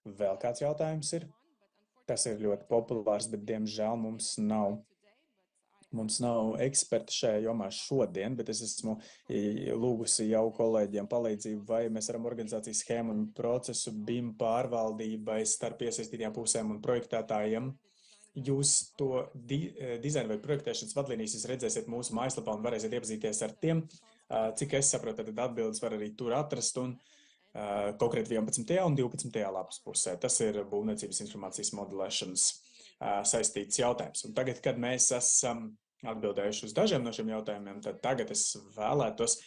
Vēl kāds jautājums ir? Tas ir ļoti populārs, bet diemžēl mums nav eksperti šajā jomā šodien, bet es esmu lūgusi jau kolēģiem palīdzību, vai mēs varam organizācijas schēmu un procesu BIM pārvaldībai starp iesaistītajām pusēm un projektētājiem. Jūs to dizaina vai projektēšanas vadlīnijas jūs redzēsiet mūsu mājaslapā un varēsiet iepazīties ar tiem. Cik es saprotu, tad atbildes var arī tur atrast un konkrēti 11. un 12. lapas pusē. Tas ir būvniecības informācijas modelēšanas saistīts jautājums. Un tagad, kad mēs esam atbildējuši uz dažiem no šiem jautājumiem, tad tagad es vēlētos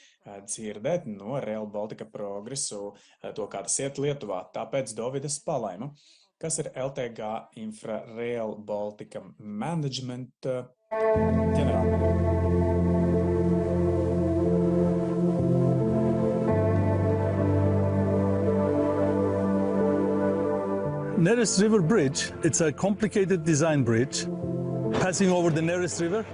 dzirdēt no Rail Baltica progresu to, kā tas iet Lietuvā. Tāpēc Dovidas Palaima, kas ir LTG Infra Rail Baltica Management ģenerālmenedžers. Neris River Bridge, it's a complicated design bridge passing over the Neris River.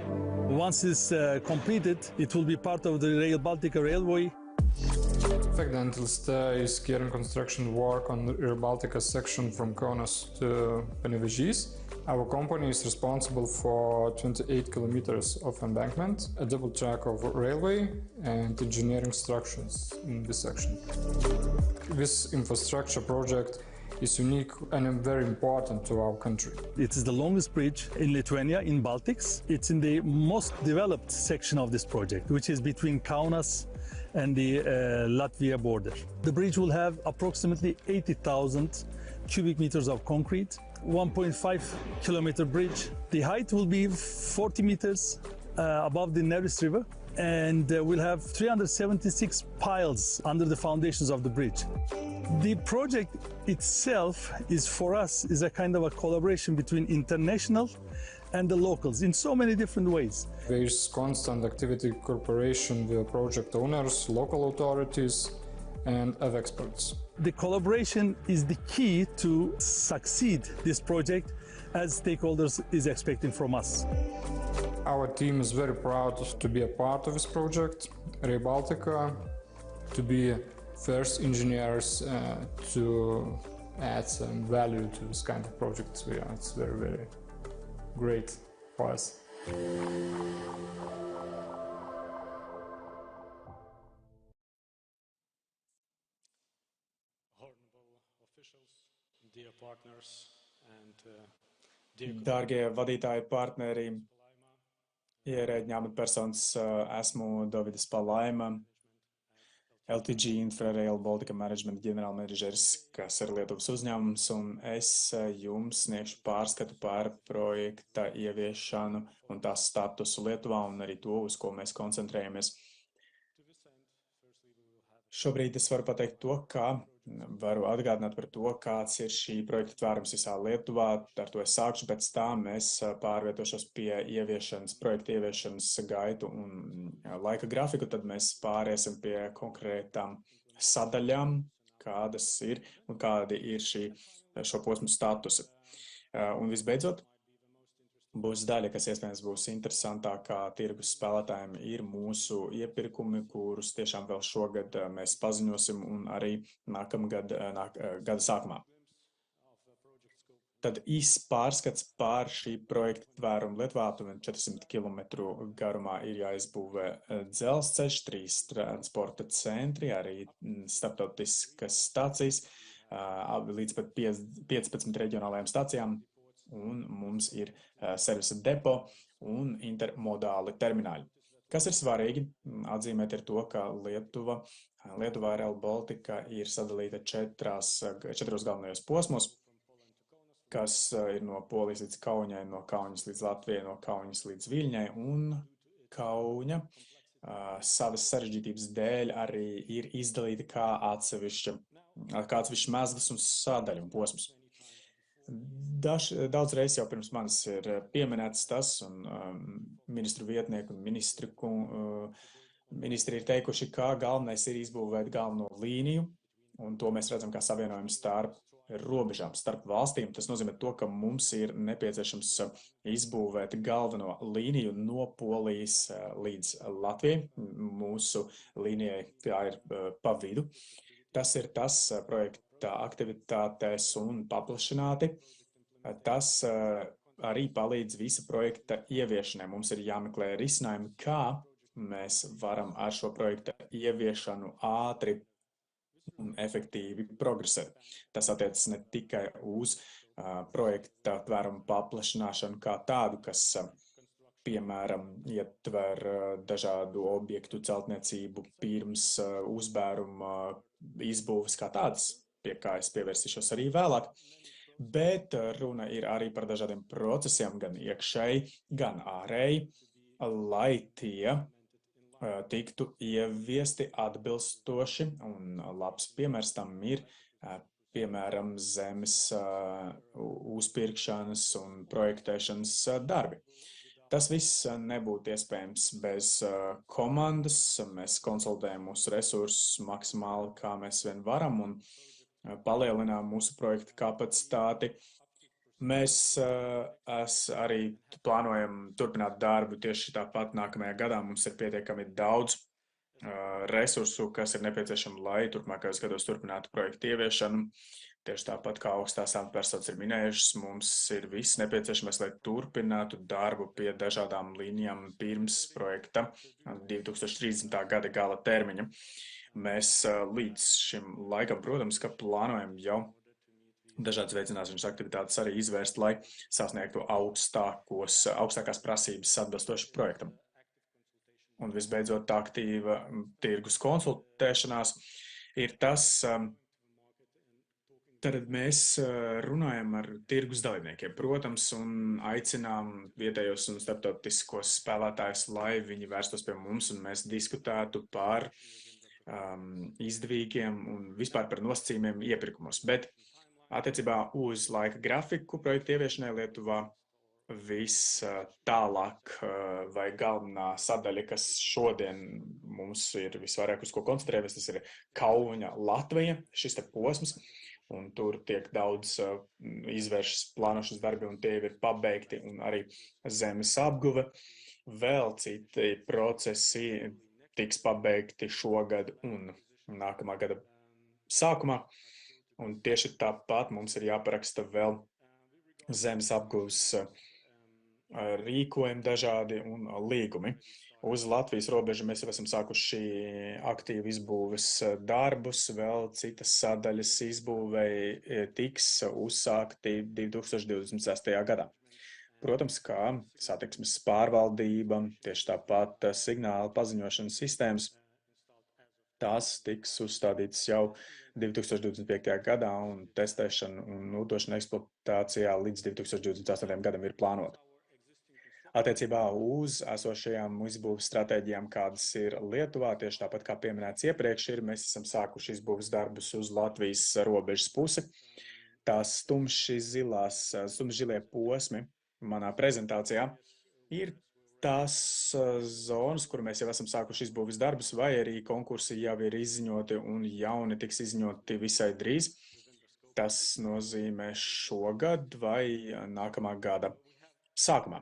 Once it's completed, it will be part of the Rail Baltica Railway. In fact, Antilsta is carrying construction work on the Rail Baltica section from Kaunas to Panevėžys. Our company is responsible for 28 kilometers of embankment, a double track of railway and engineering structures in this section. This infrastructure project is unique and very important to our country. It is the longest bridge in Lithuania, in Baltics. It's in the most developed section of this project, which is between Kaunas and the Latvia border. The bridge will have approximately 80,000 cubic meters of concrete, 1.5 kilometer bridge. The height will be 40 meters above the Neris River, and we'll have 376 piles under the foundations of the bridge. The project itself is, for us, is a kind of a collaboration between international and the locals in so many different ways. There is constant activity cooperation with project owners, local authorities and other experts. The collaboration is the key to succeed this project, as stakeholders is expecting from us. Our team is very proud to be a part of this project, Rail Baltica, to be first engineers to add some value to this kind of projects. It's very, very great for us. Honorable officials, dear partners and Dārgie vadītāji, partneri, ierēģi amatpersonas, esmu Dovidas Palaima, LTG Infra Rail Baltica Management ģenerālmenedžers, kas ir Lietuvas uzņēmums, un es jums sniegšu pārskatu par projekta ieviešanu un tās statusu Lietuvā un arī to, uz ko mēs koncentrējamies. Šobrīd es varu pateikt to, varu atgādināt par to, kāds ir šī projekta tvērums visā Lietuvā. Ar to es sākšu, pēc tam es pārvietošos pie projekta ieviešanas gaitu un laika grafiku, tad mēs pāriesim pie konkrētām sadaļām, kādas ir un kādi ir šo posmu statusi. Un visbeidzot, būs daļa, kas iespējams būs interesantākā tirgus spēlētājiem, ir mūsu iepirkumi, kurus tiešām vēl šogad mēs paziņosim un arī nākamgad gada sākumā. Tad īsts pārskats pār šī projekta tvērumu Lietuvā, aptuveni 400 km garumā ir jāizbūvē dzelzceļš, 3 transporta centri, arī starptautiskas stācijas, līdz pat 15 reģionālajām stācijām. Un mums ir servisa depo un intermodāli termināļi. Kas ir svarīgi atzīmēt ir to, ka Lietuvā Rail Baltica ir sadalīta četros galvenajos posmos, kas ir no Polijas līdz Kaunijai, no Kaunas līdz Latvijai, no Kaunas līdz Viļņai, un Kauna savas sarežģītības dēļ arī ir izdalīta kā atsevišķs mezgls un sadaļu un posms. Daudz reizes jau pirms manis ir pieminēts tas, un ministru vietnieku un ministri ir teikuši, ka galvenais ir izbūvēt galveno līniju, un to mēs redzam kā savienojumu starp robežām, starp valstīm. Tas nozīmē to, ka mums ir nepieciešams izbūvēt galveno līniju no Polijas līdz Latvijai. Mūsu līnijai tā ir pa vidu. Tas ir tas projekta projekta aktivitātēs un paplašināti. Tas arī palīdz visa projekta ieviešanai. Mums ir jāmeklē risinājumi, kā mēs varam ar šo projekta ieviešanu ātri un efektīvi progresēt. Tas attiecas ne tikai uz projekta tvērumu paplašināšanu kā tādu, kas, piemēram, ietver dažādu objektu celtniecību pirms uzbēruma izbūves kā tādas, pie kā es pievērsīšos arī vēlāk, bet runa ir arī par dažādiem procesiem, gan iekšēji, gan ārēji, lai tie tiktu ieviesti atbilstoši, un labs piemērs tam ir, piemēram, zemes uzpirkšanas un projektēšanas darbi. Tas viss nebūtu iespējams bez komandas. Mēs konsolidējam mūsu resursus maksimāli, kā mēs vien varam, un palielinām mūsu projekta kapacitāti. Mēs arī plānojam turpināt darbu tieši tāpat nākamajā gadā. Mums ir pietiekami daudz resursu, kas ir nepieciešami, lai turpmākajos gados turpinātu projektu ieviešanu. Tieši tāpat kā augstās amatpersonas ir minējušas, mums ir viss nepieciešamais, lai turpinātu darbu pie dažādām līnijām pirms projekta 2030. gada gala termiņa. Mēs līdz šim laikam, protams, ka plānojam jau dažādas veicināšanas aktivitātes arī izvērst, lai sasniegtu augstākās prasības atbilstoši projektam. Un visbeidzot, aktīva tirgus konsultēšanās ir tas, tad mēs runājam ar tirgus dalībniekiem, protams, un aicinām vietējos un starptautiskos spēlētājus, lai viņi vērstos pie mums un mēs diskutētu par izdevīgiem un vispār par nosacījumiem iepirkumos. Bet attiecībā uz laika grafiku projektu ieviešanai Lietuvā tālāk vai galvenā sadaļa, kas šodien mums ir visvairāk uz ko koncentrēties, tas ir Kauņa Latvija, šis te posms, un tur tiek daudz izvēršas plānošanas darbi, un tie ir pabeigti, un arī zemes apguve. Vēl citi procesi tiks pabeigti šogad un nākamā gada sākumā, un tieši tāpat mums ir jāparaksta vēl zemes apguves rīkojumi dažādi un līgumi. Uz Latvijas robežu mēs jau esam sākuši aktīvi izbūves darbus, vēl citas sadaļas izbūvēji tiks uzsākti 2026. gadā. Protams, kā satiksmes pārvaldība, tieši tāpat signāla paziņošanas sistēmas, tās tiks uzstādītas jau 2025. gadā, un testēšana un nodošana eksploatācijā līdz 2028. gadam ir plānota. Attiecībā uz esošajām izbūves stratēģijām, kādas ir Lietuvā, tieši tāpat kā pieminēts iepriekš, mēs esam sākuši izbūves darbus uz Latvijas robežas pusi. Tās tumšzilie posmi manā prezentācijā ir tās zonas, kur mēs jau esam sākuši izbūves darbus, vai arī konkursi jau ir izziņoti un jauni tiks izziņoti visai drīz. Tas nozīmē šogad vai nākamā gada sākumā.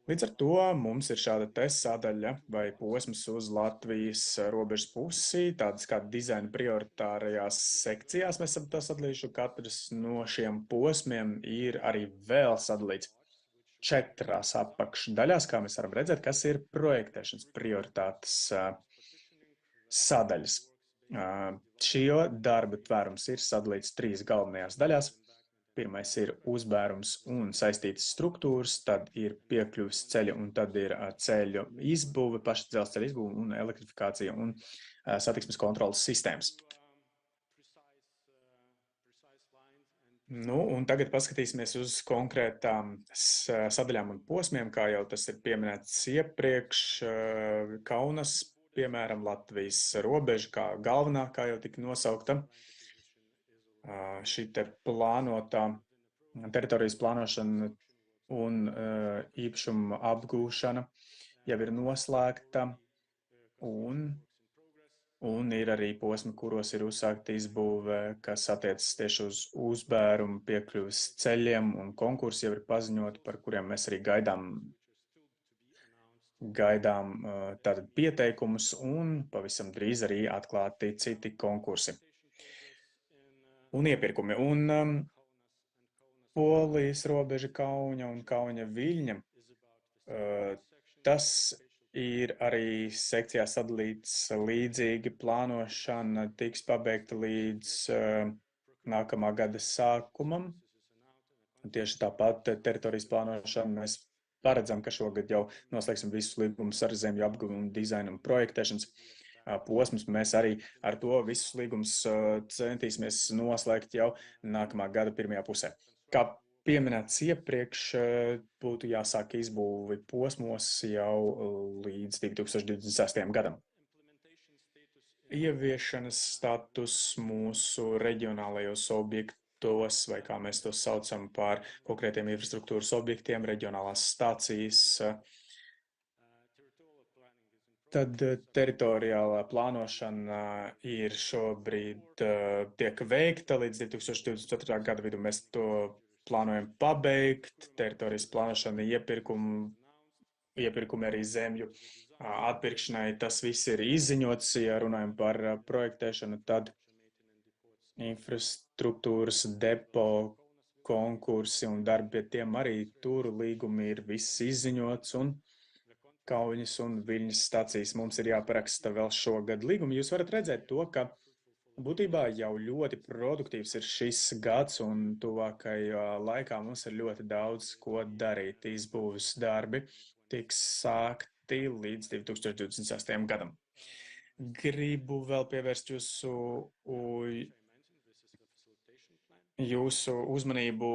Līdz ar to mums ir šāda te sadaļa vai posms uz Latvijas robežas pusi, tādas kā dizaina prioritārajās sekcijās mēs esam tā sadalījuši. Katrs no šiem posmiem ir arī vēl sadalīts 4 apakšdaļās, kā mēs varam redzēt, kas ir projektēšanas prioritātes sadaļas. Šie darba tvērums ir sadalīts 3 galvenajās daļās. Pirmais ir uzbērums un saistītas struktūras, tad ir piekļuves ceļi un tad ir ceļu izbūve, paša dzelzceļa izbūve un elektrifikācija un satiksmes kontrolas sistēmas. Un tagad paskatīsimies uz konkrētām sadaļām un posmiem, kā jau tas ir pieminēts iepriekš. Kaunas, piemēram, Latvijas robeža kā galvenā, kā jau tika nosaukta. Šī te plānotā teritorijas plānošana un īpašuma apgūšana jau ir noslēgta un ir arī posmi, kuros ir uzsākta izbūve, kas attiecas tieši uz uzbērumu, piekļuves ceļiem, un konkursi jau ir paziņoti, par kuriem mēs arī gaidām tātad pieteikumus, un pavisam drīz arī atklāti citi konkursi. un iepirkumi. Un Polijas robeža Kauņa un Kauņa Viļņa. Tas ir arī sekcijā sadalīts līdzīgi. Plānošana tiks pabeigta līdz nākamā gada sākumam. Tieši tāpat teritorijas plānošana mēs paredzam, ka šogad jau noslēgsim visus līgumus ar zemju apguvi un dizainu un projektēšanas posmus. Mēs arī ar to visus līgumus centīsimies noslēgt jau nākamā gada pirmajā pusē. Kā pieminēts iepriekš, būtu jāsāk izbūvi posmos jau līdz 2026. gadam. Ieviešanas status mūsu reģionālajos objektos, vai kā mēs to saucam par konkrētiem infrastruktūras objektiem, reģionālās stācijas. Tad teritoriālā plānošana ir šobrīd tiek veikta līdz 2024. gada vidu. Mēs to plānojam pabeigt. Teritorijas plānošana, iepirkumi arī zemju atpirkšanai. Tas viss ir izziņots, ja runājam par projektēšanu, tad infrastruktūras depo konkursi un darbi pie tiem arī tur līgumi ir viss izziņots, un Kauņas un Viļņas stacijas mums ir jāparaksta vēl šogad līgumi. Jūs varat redzēt to, ka būtībā jau ļoti produktīvs ir šis gads, un tuvākajā laikā mums ir ļoti daudz ko darīt. Izbūves darbi tiks sākti līdz 2026. gadam. Gribu vēl pievērst jūsu uzmanību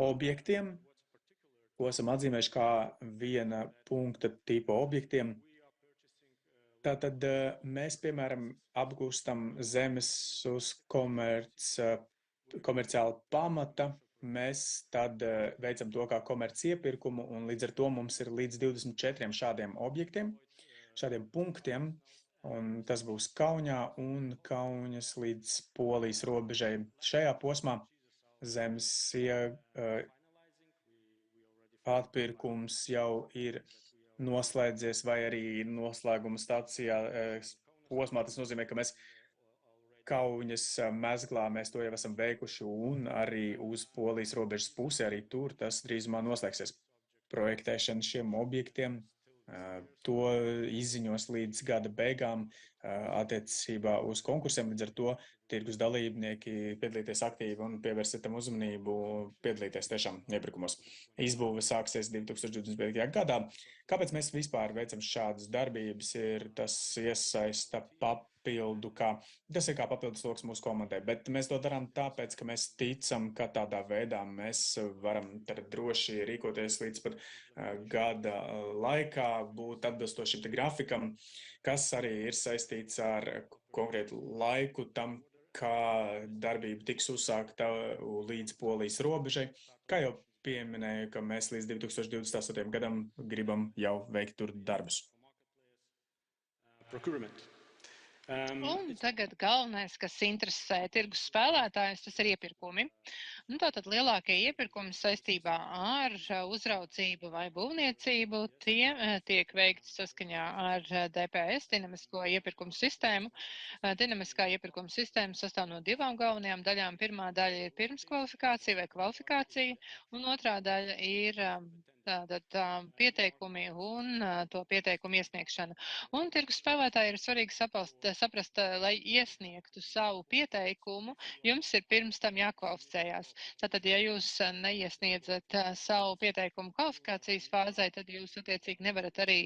objektiem, ko esam atzīmējuši kā viena punkta tipa objektiem. Tātad mēs, piemēram, apgūstam zemes uz komerciāla pamata. Mēs tad veicam to kā komerci iepirkumu, un līdz ar to mums ir līdz 24 šādiem objektiem, šādiem punktiem, un tas būs Kauņā un Kauņas līdz Polijas robežai. Šajā posmā zemes atpirkums jau ir noslēdzies vai arī noslēguma stācijā posmā. Tas nozīmē, ka mēs Kauņas mezglā mēs to jau esam veikuši, un arī uz Polijas robežas pusi arī tur tas drīzumā noslēgsies. Projektēšana šiem objektiem to izziņos līdz gada beigām attiecībā uz konkursiem. Līdz ar to tirgus dalībnieki piedalīties aktīvi un pievērsiet tam uzmanību, piedalīties tiešām iepirkumos. Izbūve sāksies 2025. gadā. Kāpēc mēs vispār veicam šādas darbības? Tas iesaista tas ir kā papildus loks mūsu komandai, bet mēs to darām tāpēc, ka mēs ticam, ka tādā veidā mēs varam droši rīkoties līdz pat gada laikā, būt atbilstošiem grafikam, kas arī ir saistīts ar konkrētu laiku tam, kā darbība tiks uzsākta līdz Polijas robežai. Kā jau pieminēju, ka mēs līdz 2028. gadam gribam jau veikt tur darbus. Procurement. Un tagad galvenais, kas interesē tirgus spēlētājus, tas ir iepirkumi. Tātad lielākie iepirkumi saistībā ar uzraudzību vai būvniecību tiek veikti saskaņā ar DPS, dinamisko iepirkumu sistēmu. Dinamiskā iepirkuma sistēma sastāv no divām galvenajām daļām. Pirmā daļa ir pirmskvalifikācija vai kvalifikācija, un otrā daļa ir tātad pieteikumi un to pieteikumu iesniegšana. Un tirgus spēlētāji ir svarīgi saprast, lai iesniegtu savu pieteikumu, jums ir pirms tam jākvalificējās. Tātad, ja jūs neiesniedzat savu pieteikumu kvalifikācijas fāzē, tad jūs attiecīgi nevarat arī,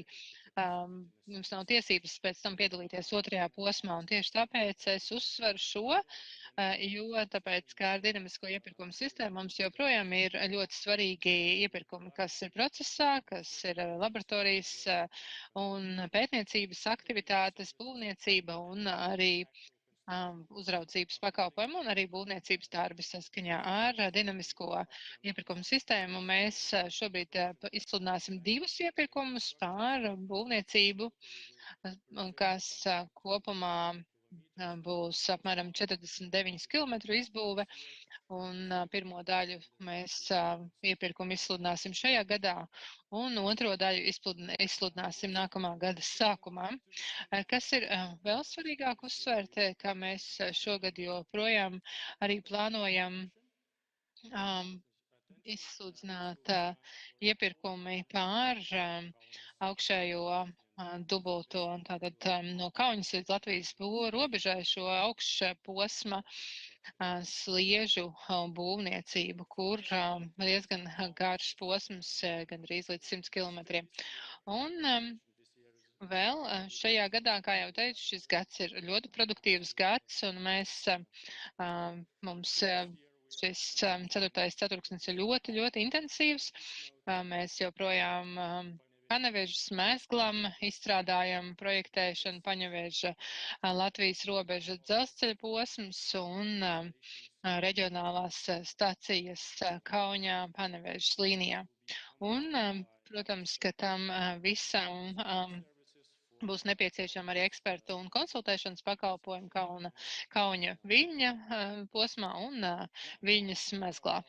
jums nav tiesības pēc tam piedalīties otrajā posmā. Un tieši tāpēc es uzsveru šo, jo tāpēc, kā ar dinamisko iepirkumu sistēmu, mums joprojām ir ļoti svarīgi iepirkumi, kas ir procesā, kas ir laboratorijas un pētniecības aktivitātes, būvniecība un arī uzraudzības pakalpojumu un arī būvniecības darbi saskaņā ar dinamisko iepirkumu sistēmu. Mēs šobrīd izsludināsim 2 iepirkumus par būvniecību, kas kopumā būs apmēram 49 km izbūve, un pirmo daļu mēs iepirkumu izsludināsim šajā gadā, un otro daļu izsludināsim nākamā gada sākumā. Kas ir vēl svarīgāk uzsvērt, ka mēs šogad joprojām arī plānojam izsludināt iepirkumi pār augšējo dubulto, tātad no Kaunas līdz Latvijas robežai šo augšposma sliežu būvniecību, kur diezgan garš posms, gandrīz līdz 100 km. Un vēl šajā gadā, kā jau teicu, šis gads ir ļoti produktīvs gads, un mums šis 4. ceturksnis ir ļoti, ļoti intensīvs. Mēs joprojām Panevežas mezglam izstrādājam projektēšanu Paneveža Latvijas robeža dzelzceļa posms un reģionālās stacijas Kauņā Panevežas līnijā. Un, protams, ka tam visam būs nepieciešama arī ekspertu un konsultēšanas pakalpojumi Kauņa Viļņa posmā un Viļņas mezglā.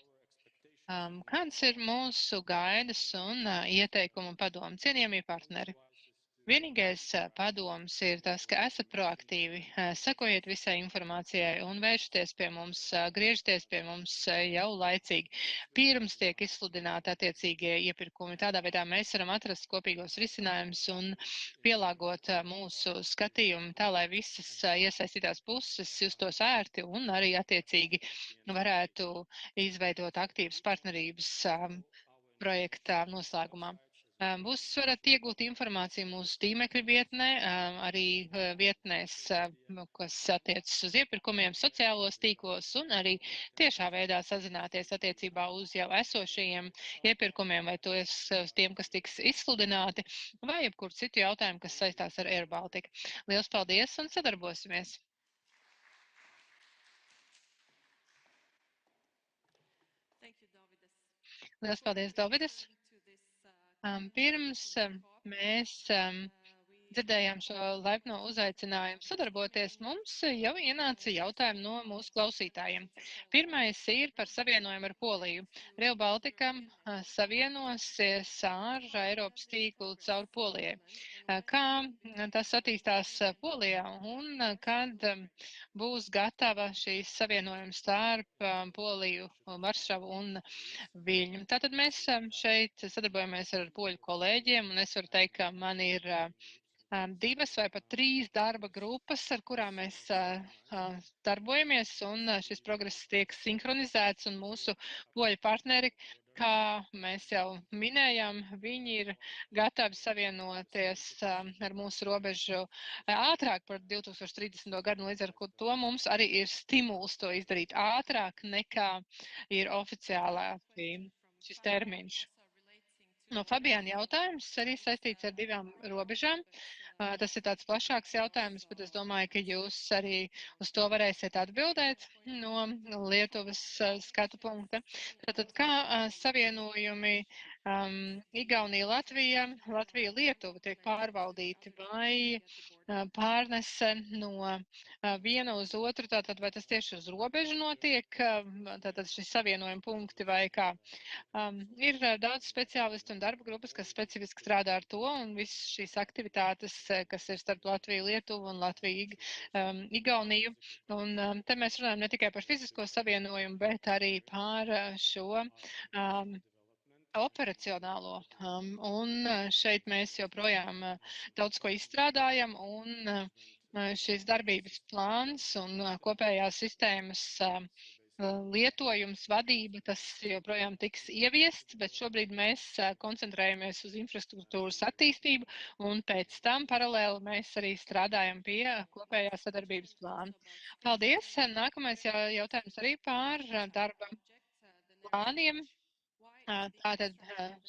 Kāds ir mūsu gaidas un ieteikumu padomu? Cienījamie partneri! Vienīgais padoms ir tas, ka esat proaktīvi, sekojiet visai informācijai un vēršaties pie mums, griežaties pie mums jau laicīgi. Pirms tiek izsludināti attiecīgie iepirkumi. Tādā veidā mēs varam atrast kopīgos risinājumus un pielāgot mūsu skatījumu tā, lai visas iesaistītās puses justos ērti un arī attiecīgi varētu izveidot aktīvas partnerības projekta noslēgumā. Jūs varat iegūt informāciju mūsu tīmekļa vietnē, arī vietnēs, kas attiecas uz iepirkumiem sociālos tīklos un arī tiešā veidā sazināties attiecībā uz jau esošajiem iepirkumiem vai uz tiem, kas tiks izsludināti, vai jebkur citu jautājumu, kas saistās ar Air Baltica. Liels paldies un sadarbosimies! Liels paldies, Dovidas! Pirms mēs dzirdējām šo laipno uzaicinājumu sadarboties, mums jau ienāca jautājumi no mūsu klausītājiem. Pirmais ir par savienojumu ar Poliju. Rail Baltica savienosies ar Eiropas tīklu caur Polijai. Kā tas attīstās Polijā un kad būs gatava šīs savienojums starp Poliju, Varšavu un Viļņu. Tātad mēs šeit sadarbojamies ar poļu kolēģiem, un es varu teikt, ka man ir 2 vai pat 3 darba grupas, ar kurām mēs darbojamies, un šis progress tiek sinhronizēts, un mūsu poļu partneri, kā mēs jau minējām, viņi ir gatavi savienoties ar mūsu robežu ātrāk par 2030. gadu, līdz ar to mums arī ir stimuls to izdarīt ātrāk nekā ir oficiālā šis termiņš. No Fabiāna jautājums arī saistīts ar 2 robežām. Tas ir tāds plašāks jautājums, bet es domāju, ka jūs arī uz to varēsiet atbildēt no Lietuvas skatu punkta. Tātad kā savienojumi Igaunija, Latvija, Latvija-Lietuva tiek pārvaldīti vai pārnese no viena uz otru, tātad vai tas tieši uz robežu notiek, tātad šis savienojuma punkti vai kā? Ir daudz speciālistu un darba grupas, kas specifiski strādā ar to, un visas šīs aktivitātes, kas ir starp Latviju, Lietuvu un Latviju, Igauniju. Un te mēs runājam ne tikai par fizisko savienojumu, bet arī par šo operacionālo. Un šeit mēs joprojām daudz ko izstrādājam, un šīs darbības plāns un kopējās sistēmas lietojums, vadība, tas joprojām tiks ieviests, bet šobrīd mēs koncentrējamies uz infrastruktūras attīstību, un pēc tam paralēli mēs arī strādājam pie kopējā sadarbības plāna. Paldies! Nākamais jautājums arī par darba plāniem. Tātad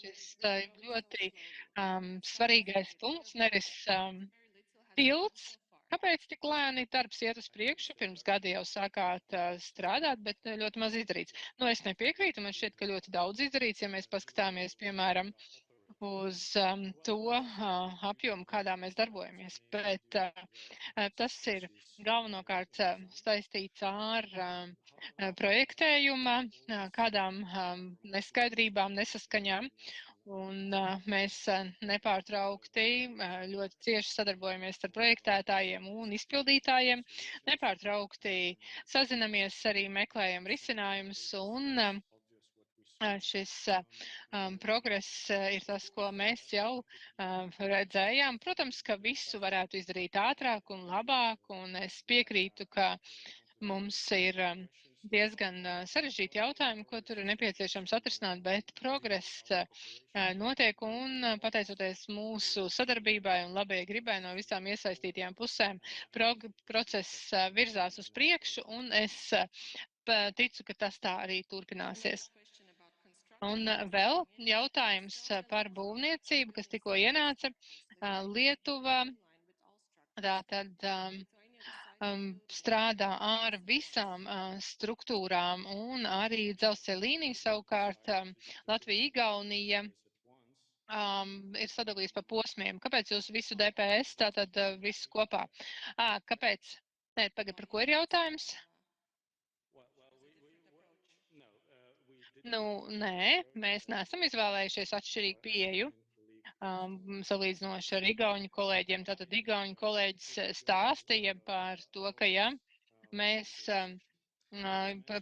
šis ļoti svarīgais punkts, nevis tilts. Kāpēc tik lēni darbs iet uz priekšu? Pirms gada jau sākāt strādāt, bet ļoti maz izdarīts. Nu, es nepiekrītu, man šķiet, ka ļoti daudz izdarīts, ja mēs paskatāmies, piemēram, uz to apjomu, kādā mēs darbojamies. Bet tas ir galvenokārt saistīts ar projektējuma kādām neskaidrībām, nesaskaņām. Un mēs nepārtraukti ļoti cieši sadarbojamies ar projektētājiem un izpildītājiem. Nepārtraukti sazinamies, arī meklējam risinājumus, un šis progress ir tas, ko mēs jau redzējām. Protams, ka visu varētu izdarīt ātrāk un labāk, un es piekrītu, ka mums ir diezgan sarežģīti jautājumi, ko tur ir nepieciešams atrisināt, bet progress notiek, un pateicoties mūsu sadarbībai un labajai gribai no visām iesaistītajām pusēm, process virzās uz priekšu, un es ticu, ka tas tā arī turpināsies. Un vēl jautājums par būvniecību, kas tikko ienāca. Lietuva tātad strādā ar visām struktūrām, un arī dzelzceļa līnija savukārt Latvija, Igaunija ir sadalījis pa posmiem. Kāpēc jūs visu DPS, tātad visu kopā? Kāpēc? Nē, tagad par ko ir jautājums? Nu, nē, mēs neesam izvēlējušies atšķirīgu pieeju. Salīdzinoši ar igauņu kolēģiem. Tātad igauņu kolēģis stāstīja par to, ka ja mēs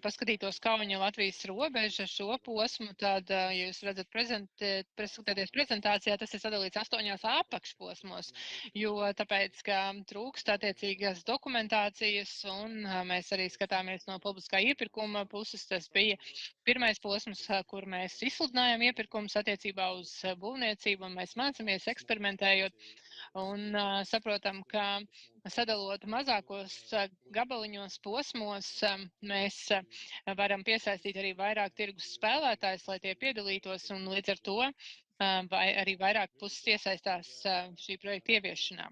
paskatītos Kauņa Latvijas robeža šo posmu, tad, ja jūs redzat paskatāties prezentācijā, tas ir sadalīts 8 apakšposmos, jo tāpēc, ka trūkst attiecīgas dokumentācijas, un mēs arī skatāmies no publiskā iepirkuma puses, tas bija pirmais posms, kur mēs izsludinājām iepirkumus attiecībā uz būvniecību, un mēs mācāmies eksperimentējot, un saprotam, ka sadalot mazākos gabaliņos, posmos, mēs varam piesaistīt arī vairāk tirgus spēlētājus, lai tie piedalītos, un līdz ar to vai arī vairāk puses iesaistās šī projekta ieviešanā.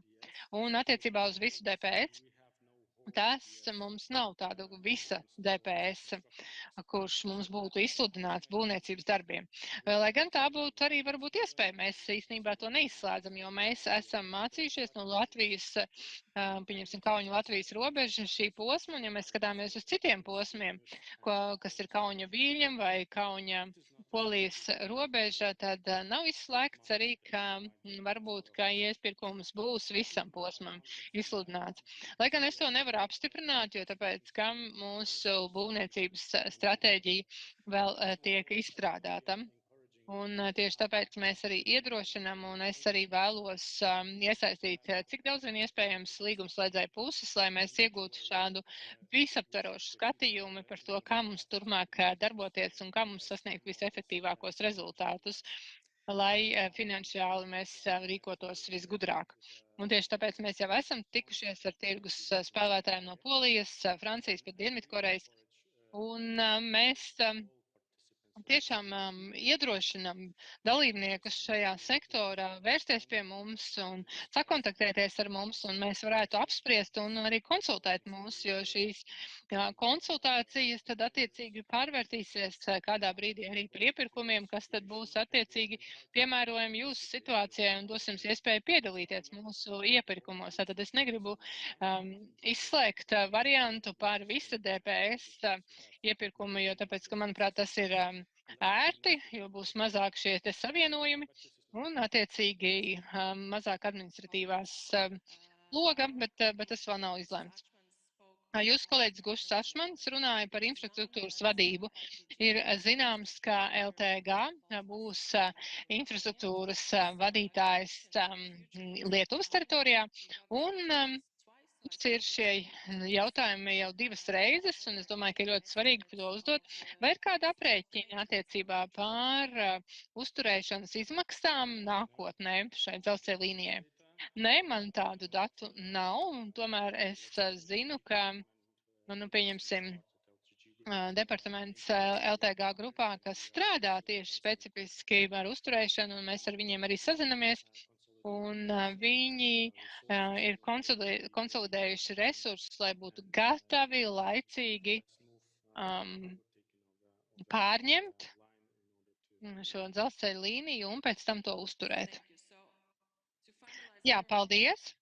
Un attiecībā uz visu DPS, tas mums nav tāda visa DPS, kurš mums būtu izsludināts būvniecības darbiem. Lai gan tā būtu arī varbūt iespēja, mēs īstenībā to neizslēdzam, jo mēs esam mācījušies no Latvijas, pieņemsim, Kauņa Latvijas robeža šī posma, un ja mēs skatāmies uz citiem posmiem, kas ir Kauņa Viļņam vai Kauņa Polijas robeža, tad nav izslēgts arī, ka varbūt, ka iepirkums būs visam posmam izsludināts. Lai gan es to nevaru apstiprināt, jo tāpēc, ka mūsu būvniecības stratēģija vēl tiek izstrādāta. Un tieši tāpēc mēs arī iedrošinām, un es arī vēlos iesaistīt cik daudz vien iespējams līgumslēdzēju puses, lai mēs iegūtu šādu visaptverošu skatījumu par to, kā mums turpmāk darboties un kā mums sasniegt visefektīvākos rezultātus, lai finansiāli mēs rīkotos visgudrāk. Un tieši tāpēc mēs jau esam tikušies ar tirgus spēlētājiem no Polijas, Francijas, pat Dienvidkorejas, un mēs tiešām iedrošinam dalībniekus šajā sektorā vērsties pie mums un sakontaktēties ar mums, un mēs varētu apspriest un arī konsultēt mūs, jo šīs konsultācijas tad attiecīgi pārvērtīsies kādā brīdī arī par iepirkumiem, kas tad būs attiecīgi piemērojami jūsu situācijai un dos jums iespēju piedalīties mūsu iepirkumos. Tad es negribu izslēgt variantu par visu DPS iepirkumu, jo tāpēc, ka, manuprāt, tas ir ērti, jo būs mazāk šie te savienojumi un attiecīgi mazāk administratīvās loga, bet tas vēl nav izlemts. Jūsu kolēģis Gušs Ašmans runāja par infrastruktūras vadību. Ir zināms, ka LTG būs infrastruktūras vadītājs Lietuvas teritorijā, un mums ir šie jautājumi jau 2 reizes, un es domāju, ka ir ļoti svarīgi to uzdot. Vai ir kāda aprēķina attiecībā par uzturēšanas izmaksām nākotnē šai dzelzceļa līnijai? Nē, man tādu datu nav, un tomēr es zinu, ka, pieņemsim, departaments LTG grupā, kas strādā tieši specifiski ar uzturēšanu, un mēs ar viņiem arī sazinamies. Un viņi ir konsolidējuši resursus, lai būtu gatavi laicīgi pārņemt šo dzelzceļa līniju un pēc tam to uzturēt. Jā, paldies!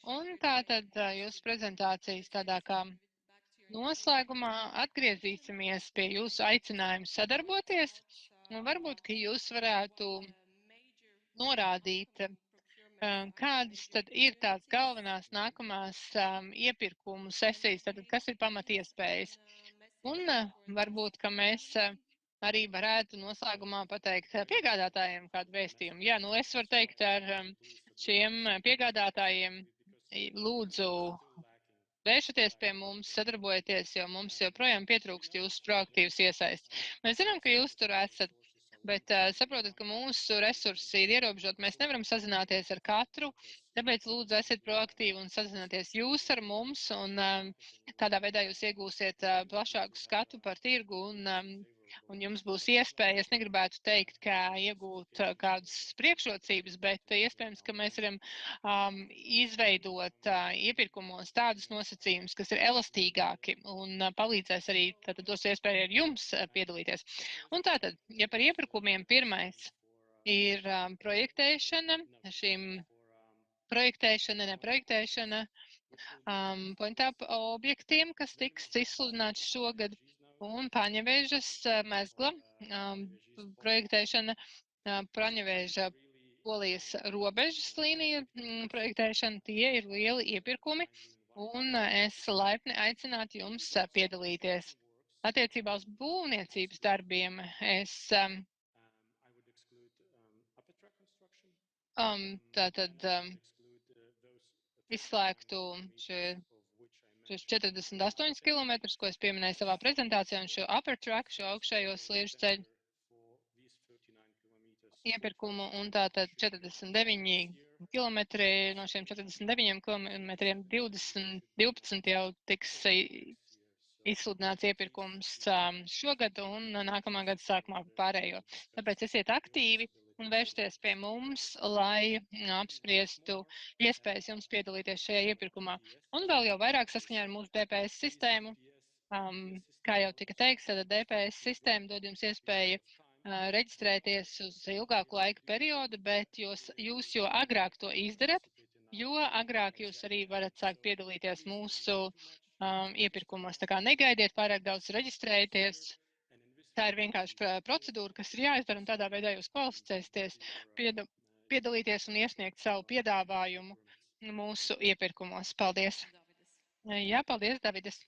Un tātad jūsu prezentācijas tādā kā noslēgumā atgriezīsimies pie jūsu aicinājuma sadarboties, un varbūt, ka jūs varētu norādīt, kādas tad ir tās galvenās nākamās iepirkumu sesijas, tad kas ir pamatiespējas. Un varbūt, ka mēs arī varētu noslēgumā pateikt piegādātājiem kādu vēstījumu. Jā, es varu teikt ar šiem piegādātājiem lūdzu vēršaties pie mums, sadarbojieties, jo mums joprojām pietrūkst jūsu proaktīvas iesaists. Mēs zinām, ka jūs tur esat, bet saprotat, ka mūsu resursi ir ierobežoti. Mēs nevaram sazināties ar katru, tāpēc lūdzu esiet proaktīvi un sazināties jūs ar mums, un tādā veidā jūs iegūsiet plašāku skatu par tirgu un jums būs iespēja, es negribētu teikt, ka iegūt kādas priekšrocības, bet iespējams, ka mēs varam izveidot iepirkumos tādus nosacījumus, kas ir elastīgāki un palīdzēs arī tātad dos iespēju ar jums piedalīties. Un tātad, ja par iepirkumiem pirmais ir projektēšana, šīm projektēšana, point-up objektiem, kas tiks izsludināts šogad, un Paņevēžas mezgla projektēšana, Paņevēža Polijas robežas līnija projektēšana, tie ir lieli iepirkumi, un es laipni aicinātu jums piedalīties. Attiecībā uz būvniecības darbiem es tātad izslēgtu šos 48 km, ko es pieminēju savā prezentācijā, un šo upper track, šo augšējo sliežu ceļu iepirkumu, un tātad 49 km no šiem 49 km 12 jau tiks izsludināts iepirkums šogad un nākamā gada sākumā pārējo. Tāpēc esiet aktīvi un vērsties pie mums, lai apspriestu iespējas jums piedalīties šajā iepirkumā. Un vēl jau vairāk saskaņā ar mūsu DPS sistēmu, kā jau tika teikts, tad DPS sistēma dod jums iespēju reģistrēties uz ilgāku laika periodu, bet jūs jo agrāk to izdarat, jo agrāk jūs arī varat sākt piedalīties mūsu iepirkumos. Tā kā negaidiet pārāk daudz reģistrējieties. Tā ir vienkārši procedūra, kas ir jāizdara, un tādā veidā jūs kvalificēsieties piedalīties un iesniegt savu piedāvājumu mūsu iepirkumos. Paldies! Jā, paldies, Davides!